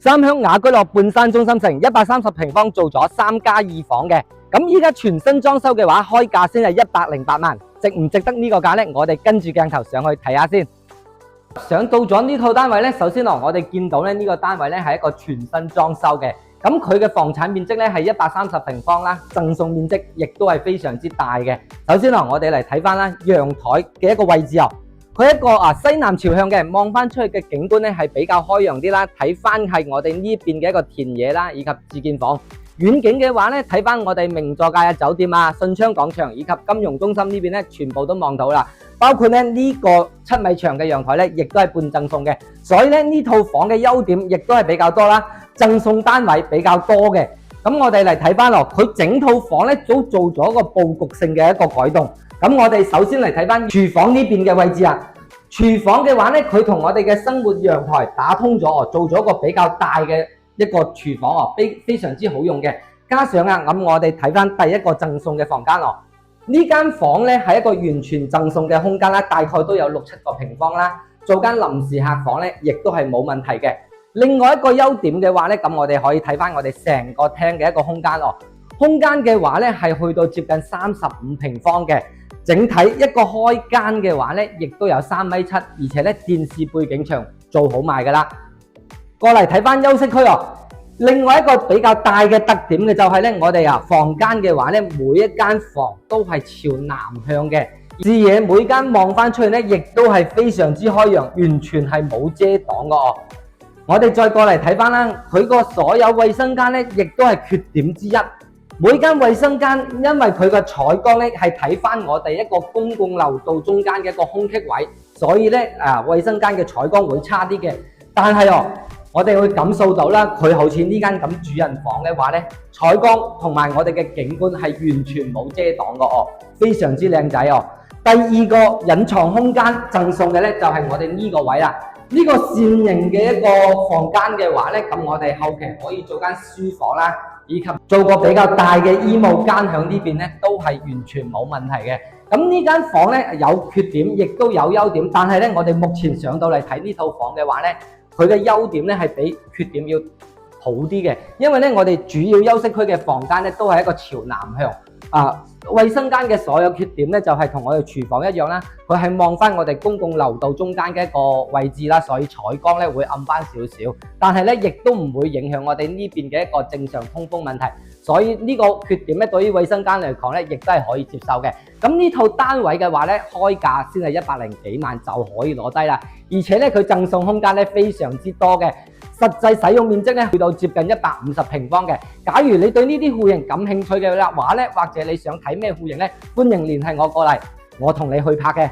三鄉雅居樂半山中心城130平方做咗3+2房嘅，咁依家全新裝修嘅話，開價先係108萬，值唔值得呢個價呢？我哋跟住鏡頭上去睇下先。上到咗呢套單位呢，首先我哋見到呢個單位呢係一個全新裝修嘅，咁佢嘅房產面積呢係130平方啦，贈送面積亦都係非常之大嘅。首先我哋嚟睇翻啦，陽台嘅一個位置佢一個西南朝向嘅，望翻出去嘅景觀咧係比較開揚啲啦。睇翻係我哋呢邊嘅一個田野啦，以及自建房。遠景嘅話咧，睇翻我哋名座價嘅酒店信昌廣場以及金融中心呢邊咧，全部都望到啦。包括咧呢個7米長嘅陽台咧，亦都係半贈送嘅。所以咧呢套房嘅優點亦都係比較多啦，贈送單位比較多嘅。咁我哋嚟睇翻佢整套房咧都做咗個佈局性嘅一個改動。咁我哋首先嚟睇翻廚房呢邊嘅位置廚房嘅話咧，佢同我哋嘅生活陽台打通咗，做咗個比較大嘅一個廚房非常之好用嘅。加上咁我哋睇翻第一個贈送嘅房間呢間房咧係一個完全贈送嘅空間啦，大概都有6-7個平方啦，做間臨時客房咧，亦都係冇問題嘅。另外一個優點嘅話咧，咁我哋可以睇翻我哋成個廳嘅一個空間空間嘅話咧係去到接近35平方嘅。整體一個開間嘅話咧，亦都有3.7米，而且咧電視背景牆做好埋噶啦。過嚟睇翻休息區另外一個比較大嘅特點嘅就係咧，我哋房間嘅話咧，每一間房都係朝南向嘅，視野每間望翻出去咧，亦都係非常之開揚，完全係冇遮擋噶我哋再過嚟睇翻啦，佢個所有衛生間咧，亦都係缺點之一。每間衛生間因為佢個採光咧係睇翻我哋一個公共樓道中間嘅一個空隙位，所以咧衛生間嘅採光會差啲嘅。但係我哋會感受到啦，佢好似呢間咁主人房嘅話咧，採光同埋我哋嘅景觀係完全冇遮擋嘅非常之靚仔第二個隱藏空間贈送嘅咧就係我哋呢個位啦。呢個扇形嘅一個房間嘅話咧，咁我哋後期可以做間書房啦。以及做個比較大嘅衣帽間喺呢邊咧，都係完全冇問題嘅。咁呢間房咧有缺點，亦都有優點。但係咧，我哋目前上到嚟睇呢套房嘅話咧，佢嘅優點咧係比缺點要好啲嘅。因為咧，我哋主要休息區嘅房間咧都係一個朝南向衛生間嘅所有缺點咧，就係同我哋廚房一樣啦。佢係望翻我哋公共樓道中間嘅一個位置啦，所以採光咧會暗翻少少。但係咧，亦都唔會影響我哋呢邊嘅一個正常通風問題。所以呢個缺點咧，對於衛生間嚟講咧，亦都係可以接受嘅。咁呢套單位嘅話咧，開價先係100幾萬就可以攞低啦。而且咧，佢贈送空間咧非常之多嘅。實際使用面積咧去到接近150平方嘅。假如你對呢啲戶型感興趣嘅話咧，或者你想睇咩戶型咧，歡迎聯繫我過嚟，我同你去拍嘅。